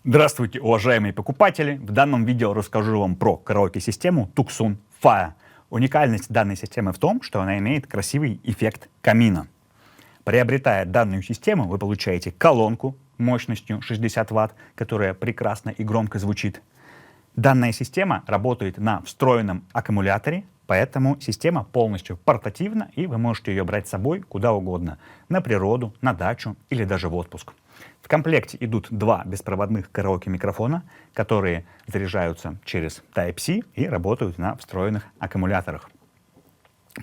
Здравствуйте, уважаемые покупатели! В данном видео расскажу вам про караоке-систему Tucson Fire. Уникальность данной системы в том, что она имеет красивый эффект камина. Приобретая данную систему, вы получаете колонку мощностью 60 Вт, которая прекрасно и громко звучит. Данная система работает на встроенном аккумуляторе, поэтому система полностью портативна, и вы можете ее брать с собой куда угодно, на природу, на дачу или даже в отпуск. В комплекте идут два беспроводных караоке-микрофона, которые заряжаются через Type-C и работают на встроенных аккумуляторах.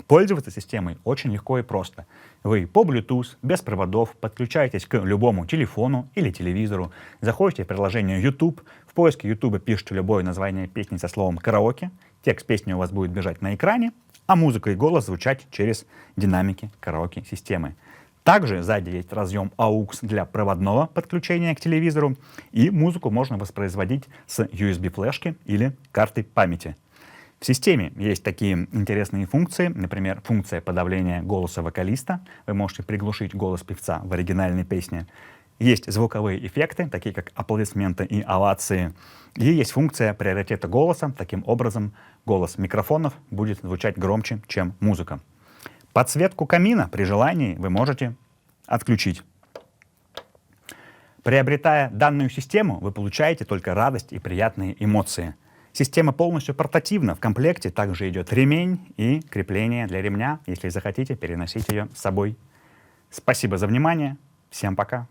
Пользоваться системой очень легко и просто. Вы по Bluetooth, без проводов, подключаетесь к любому телефону или телевизору, заходите в приложение YouTube, в поиске YouTube пишите любое название песни со словом «караоке», текст песни у вас будет бежать на экране, а музыка и голос звучать через динамики караоке-системы. Также сзади есть разъем AUX для проводного подключения к телевизору, и музыку можно воспроизводить с USB-флешки или карты памяти. В системе есть такие интересные функции, например, функция подавления голоса вокалиста. Вы можете приглушить голос певца в оригинальной песне. Есть звуковые эффекты, такие как аплодисменты и овации. И есть функция приоритета голоса. Таким образом, голос микрофонов будет звучать громче, чем музыка. Подсветку камина при желании вы можете отключить. Приобретая данную систему, вы получаете только радость и приятные эмоции. Система полностью портативна. В комплекте также идет ремень и крепление для ремня, если захотите переносить ее с собой. Спасибо за внимание. Всем пока.